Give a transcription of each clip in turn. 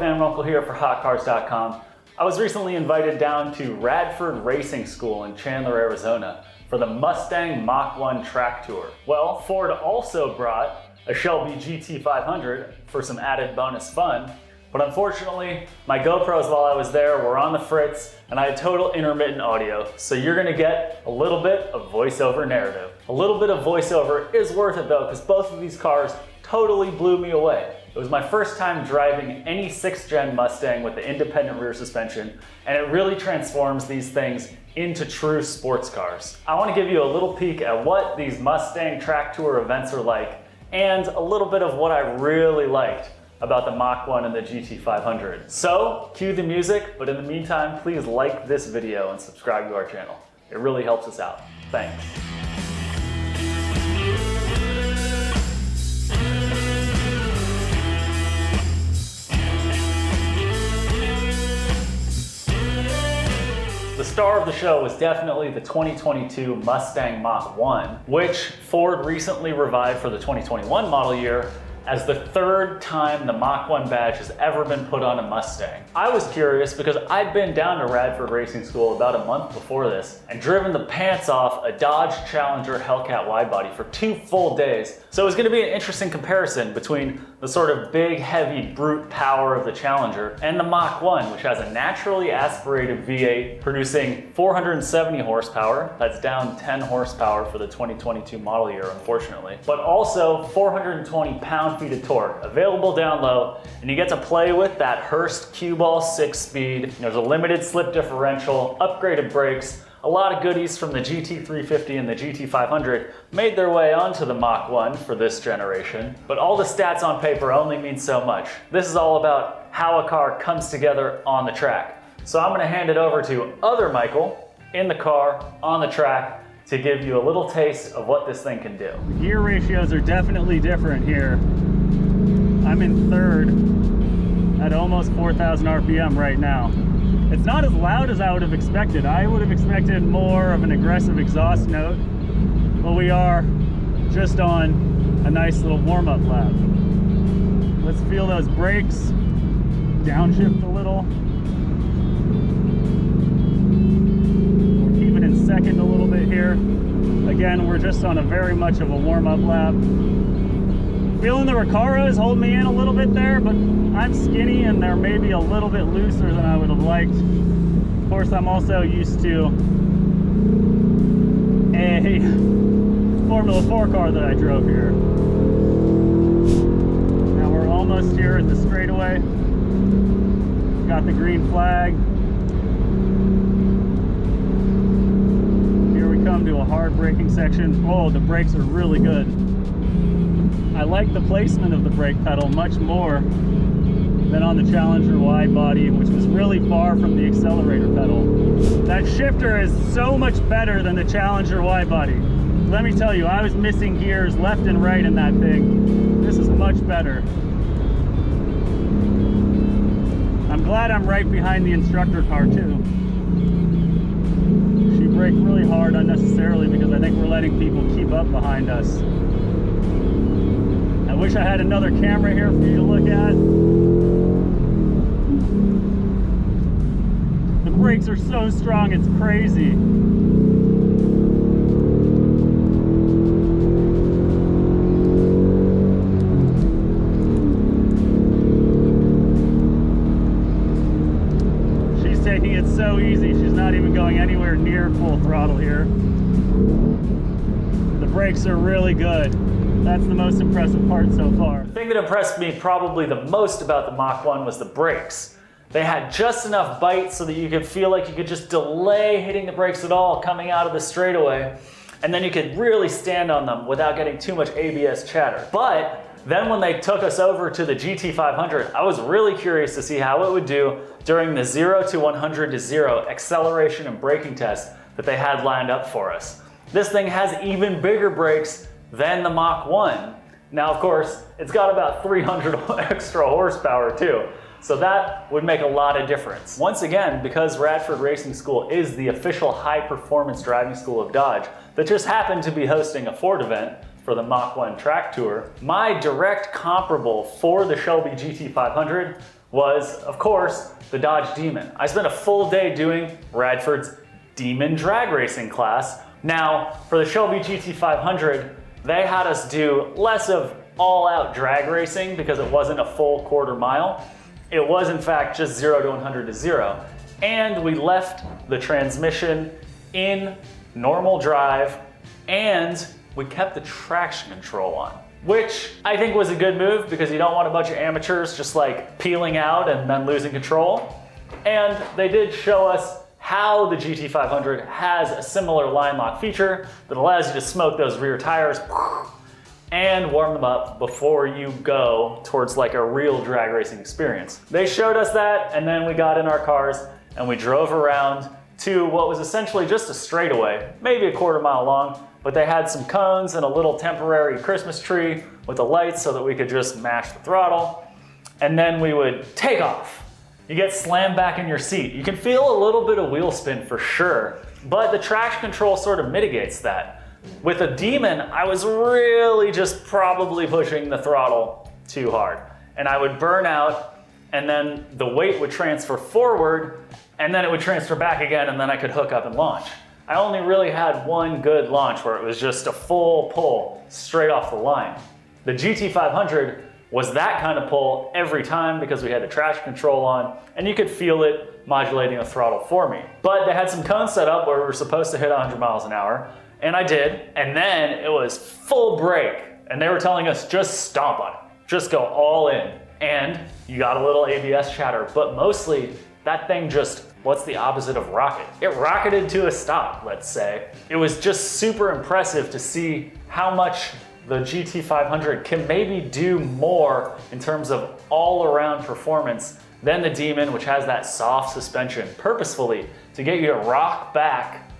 Van Runkle here for HotCars.com. I was recently invited down to Radford Racing School in Chandler, Arizona for the Mustang Mach-E track tour. Well, Ford also brought a Shelby GT500 for some added bonus fun, but unfortunately, my GoPros while I was there were on the fritz and I had total intermittent audio, so you're gonna get a little bit of voiceover narrative. A little bit of voiceover is worth it though, because both of these cars totally blew me away. It was my first time driving any 6th gen Mustang with the independent rear suspension, and it really transforms these things into true sports cars. I want to give you a little peek at what these Mustang track tour events are like, and a little bit of what I really liked about the Mach-E and the GT500. So, cue the music, but in the meantime, please like this video and subscribe to our channel. It really helps us out. Thanks. The star of the show was definitely the 2022 Mustang Mach-E, which Ford recently revived for the 2021 model year as the 3rd time the Mach-E badge has ever been put on a Mustang. I was curious because I'd been down to Radford Racing School about a month before this and driven the pants off a Dodge Challenger Hellcat widebody for 2 full days. So it was gonna be an interesting comparison between the sort of big, heavy, brute power of the Challenger and the Mach-E, which has a naturally aspirated V8 producing 470 horsepower. That's down 10 horsepower for the 2022 model year, unfortunately. But also 420 pound-feet of torque, available down low, and you get to play with that Hurst cue ball 6-speed. There's a limited slip differential, upgraded brakes, a lot of goodies from the GT350 and the GT500 made their way onto the Mach-E for this generation. But all the stats on paper only mean so much. This is all about how a car comes together on the track. So I'm gonna hand it over to other Michael in the car, on the track, to give you a little taste of what this thing can do. Gear ratios are definitely different here. I'm in 3rd at almost 4,000 RPM right now. It's not as loud as I would have expected. I would have expected more of an aggressive exhaust note, but we are just on a nice little warm-up lap. Let's feel those brakes, downshift a little. We're keeping in 2nd a little bit here. Again, we're just on a very much of a warm-up lap. Feeling the Recaros hold me in a little bit there, but I'm skinny and they're maybe a little bit looser than I would have liked. Of course, I'm also used to a Formula 4 car that I drove here. Now we're almost here at the straightaway. Got the green flag. Here we come to a hard braking section. Oh, the brakes are really good. I like the placement of the brake pedal much more than on the Challenger wide body, which was really far from the accelerator pedal. That shifter is so much better than the Challenger wide body. Let me tell you, I was missing gears left and right in that thing. This is much better. I'm glad I'm right behind the instructor car too. She braked really hard unnecessarily because I think we're letting people keep up behind us. I wish I had another camera here for you to look at. The brakes are so strong, it's crazy. She's taking it so easy, she's not even going anywhere near full throttle here. The brakes are really good. That's the most impressive part so far. The thing that impressed me probably the most about the Mach-E was the brakes. They had just enough bite so that you could feel like you could just delay hitting the brakes at all coming out of the straightaway, and then you could really stand on them without getting too much ABS chatter. But then when they took us over to the GT500, I was really curious to see how it would do during the 0 to 100 to 0 acceleration and braking test that they had lined up for us. This thing has even bigger brakes than the Mach-E. Now, of course, it's got about 300 extra horsepower too, so that would make a lot of difference. Once again, because Radford Racing School is the official high-performance driving school of Dodge that just happened to be hosting a Ford event for the Mach-E track tour, my direct comparable for the Shelby GT500 was, of course, the Dodge Demon. I spent a full day doing Radford's Demon drag racing class. Now, for the Shelby GT500, they had us do less of all-out drag racing because it wasn't a full quarter mile. It was, in fact, just 0 to 100 to 0. And we left the transmission in normal drive, and we kept the traction control on, which I think was a good move because you don't want a bunch of amateurs just like peeling out and then losing control. And they did show us how the GT500 has a similar line lock feature that allows you to smoke those rear tires and warm them up before you go towards like a real drag racing experience. They showed us that, and then we got in our cars and we drove around to what was essentially just a straightaway, maybe a quarter mile long, but they had some cones and a little temporary Christmas tree with the lights so that we could just mash the throttle. And then we would take off. You get slammed back in your seat. You can feel a little bit of wheel spin for sure, but the traction control sort of mitigates that. With a Demon, I was really just probably pushing the throttle too hard. And I would burn out, and then the weight would transfer forward, and then it would transfer back again, and then I could hook up and launch. I only really had one good launch where it was just a full pull straight off the line. The GT500 was that kind of pull every time because we had the traction control on, and you could feel it modulating the throttle for me. But they had some cones set up where we were supposed to hit 100 miles an hour, and I did, and then it was full brake, and they were telling us just stomp on it, just go all in. And you got a little ABS chatter, but mostly that thing just, what's the opposite of rocket? It rocketed to a stop, let's say. It was just super impressive to see how much the GT500 can maybe do more in terms of all-around performance than the Demon, which has that soft suspension purposefully to get you to rock back,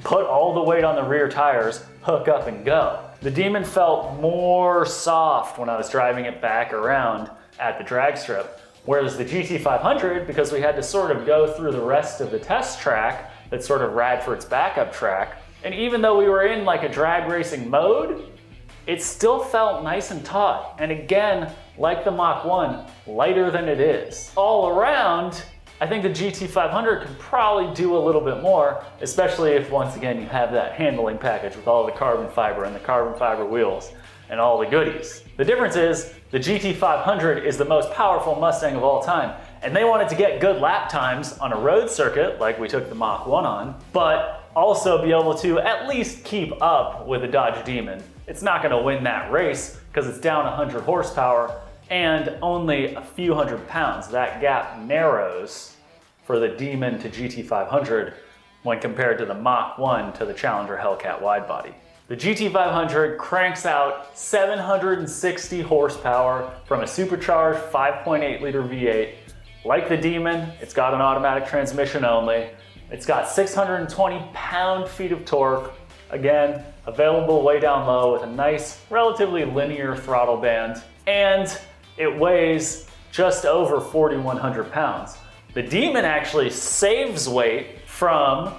put all the weight on the rear tires, hook up and go. The Demon felt more soft when I was driving it back around at the drag strip, whereas the GT500, because we had to sort of go through the rest of the test track, that's sort of Radford's backup track, and even though we were in like a drag racing mode, it still felt nice and taut. And again, like the Mach-1, lighter than it is. All around, I think the GT500 could probably do a little bit more, especially if once again you have that handling package with all the carbon fiber and the carbon fiber wheels and all the goodies. The difference is the GT500 is the most powerful Mustang of all time, and they wanted to get good lap times on a road circuit like we took the Mach-1 on, but also be able to at least keep up with the Dodge Demon. It's not gonna win that race because it's down 100 horsepower and only a few hundred pounds. That gap narrows for the Demon to GT500 when compared to the Mach-1 to the Challenger Hellcat widebody. The GT500 cranks out 760 horsepower from a supercharged 5.8 liter V8. Like the Demon, it's got an automatic transmission only. It's got 620 pound-feet of torque. Again, available way down low with a nice, relatively linear throttle band. And it weighs just over 4,100 pounds. The Demon actually saves weight from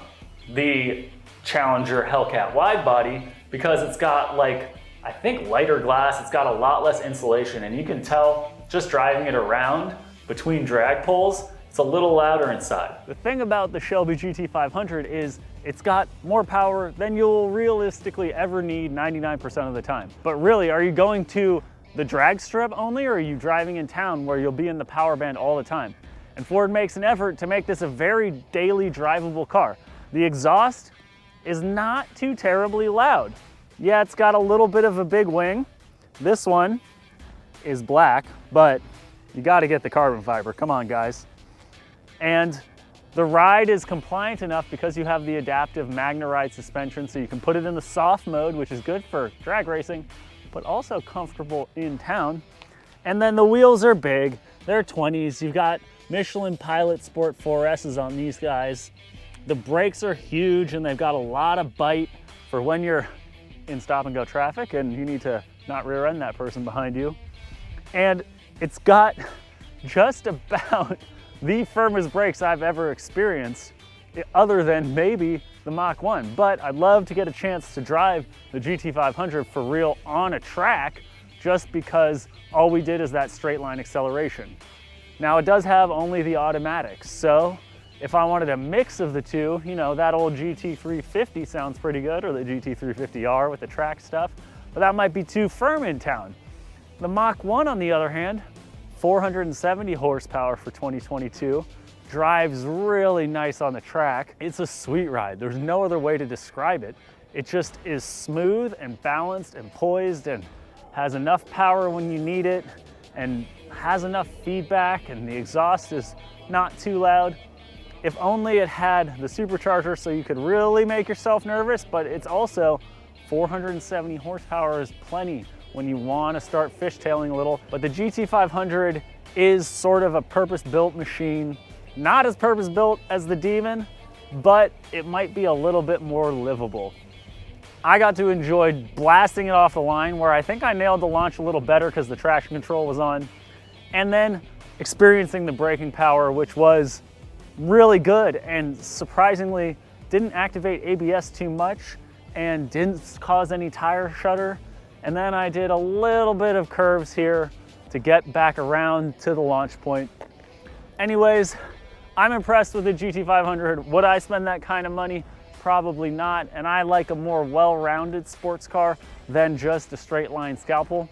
the Challenger Hellcat widebody because it's got like, I think lighter glass, it's got a lot less insulation, and you can tell just driving it around between drag pulls, it's a little louder inside. The thing about the Shelby GT500 is it's got more power than you'll realistically ever need 99% of the time. But really, are you going to the drag strip only, or are you driving in town where you'll be in the power band all the time? And Ford makes an effort to make this a very daily drivable car. The exhaust is not too terribly loud. Yeah, it's got a little bit of a big wing. This one is black, but you gotta get the carbon fiber, come on guys. And the ride is compliant enough because you have the adaptive MagneRide suspension, so you can put it in the soft mode, which is good for drag racing, but also comfortable in town. And then the wheels are big, they're 20s. You've got Michelin Pilot Sport 4S's on these guys. The brakes are huge and they've got a lot of bite for when you're in stop and go traffic and you need to not rear end that person behind you. And it's got just about the firmest brakes I've ever experienced, other than maybe the Mach-1. But I'd love to get a chance to drive the GT500 for real on a track, just because all we did is that straight line acceleration. Now it does have only the automatics, so if I wanted a mix of the two, you know, that old GT350 sounds pretty good, or the GT350R with the track stuff, but that might be too firm in town. The Mach-1, on the other hand, 470 horsepower for 2022, drives really nice on the track. It's a sweet ride. There's no other way to describe it. It just is smooth and balanced and poised and has enough power when you need it and has enough feedback, and the exhaust is not too loud. If only it had the supercharger so you could really make yourself nervous, but it's also 470 horsepower is plenty when you want to start fishtailing a little. But the GT500 is sort of a purpose-built machine. Not as purpose-built as the Demon, but it might be a little bit more livable. I got to enjoy blasting it off the line, where I think I nailed the launch a little better because the traction control was on, and then experiencing the braking power, which was really good and surprisingly didn't activate ABS too much and didn't cause any tire shudder. And then I did a little bit of curves here to get back around to the launch point. Anyways, I'm impressed with the GT500. Would I spend that kind of money? Probably not. And I like a more well-rounded sports car than just a straight line scalpel.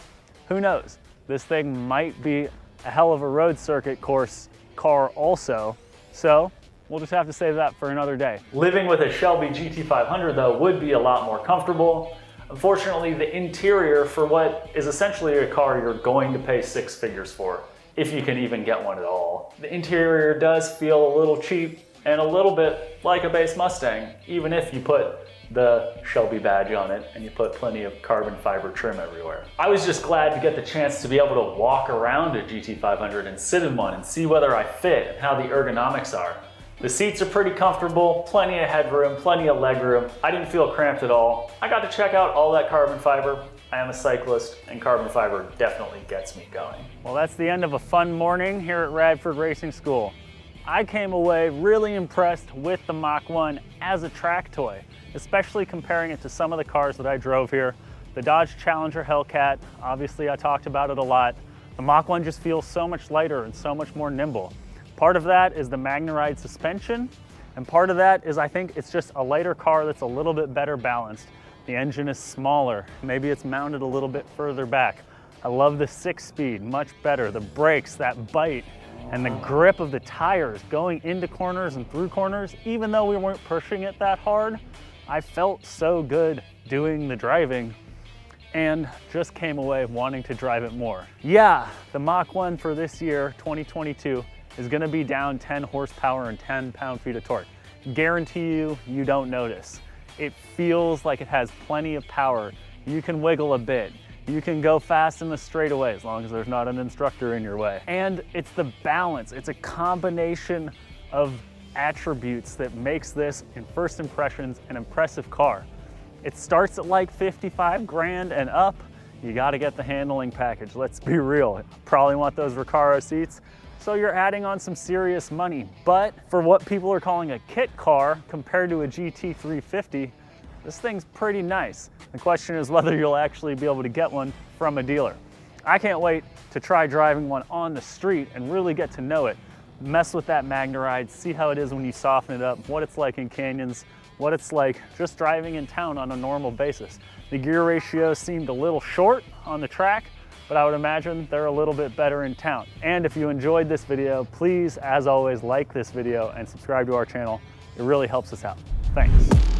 Who knows? This thing might be a hell of a road circuit course car also. So we'll just have to save that for another day. Living with a Shelby GT500 though would be a lot more comfortable. Unfortunately, the interior for what is essentially a car you're going to pay 6 figures for, if you can even get one at all. The interior does feel a little cheap and a little bit like a base Mustang, even if you put the Shelby badge on it and you put plenty of carbon fiber trim everywhere. I was just glad to get the chance to be able to walk around a GT500 and sit in one and see whether I fit and how the ergonomics are. The seats are pretty comfortable, plenty of headroom, plenty of legroom. I didn't feel cramped at all. I got to check out all that carbon fiber. I am a cyclist, and carbon fiber definitely gets me going. Well, that's the end of a fun morning here at Radford Racing School. I came away really impressed with the Mach-1 as a track toy, especially comparing it to some of the cars that I drove here. The Dodge Challenger Hellcat, obviously I talked about it a lot. The Mach-1 just feels so much lighter and so much more nimble. Part of that is the MagneRide suspension, and part of that is I think it's just a lighter car that's a little bit better balanced. The engine is smaller, maybe it's mounted a little bit further back. I love the 6-speed, much better. The brakes, that bite, and the grip of the tires going into corners and through corners. Even though we weren't pushing it that hard, I felt so good doing the driving and just came away wanting to drive it more. Yeah, the Mach-1 for this year, 2022, is gonna be down 10 horsepower and 10 pound-feet of torque. Guarantee you, you don't notice. It feels like it has plenty of power. You can wiggle a bit. You can go fast in the straightaway as long as there's not an instructor in your way. And it's the balance. It's a combination of attributes that makes this, in first impressions, an impressive car. It starts at like 55 grand and up. You gotta get the handling package. Let's be real. Probably want those Recaro seats. So you're adding on some serious money. But for what people are calling a kit car compared to a GT350, this thing's pretty nice. The question is whether you'll actually be able to get one from a dealer. I can't wait to try driving one on the street and really get to know it. Mess with that MagneRide, see how it is when you soften it up, what it's like in canyons, what it's like just driving in town on a normal basis. The gear ratio seemed a little short on the track, but I would imagine they're a little bit better in town. And if you enjoyed this video, please, as always, like this video and subscribe to our channel. It really helps us out. Thanks.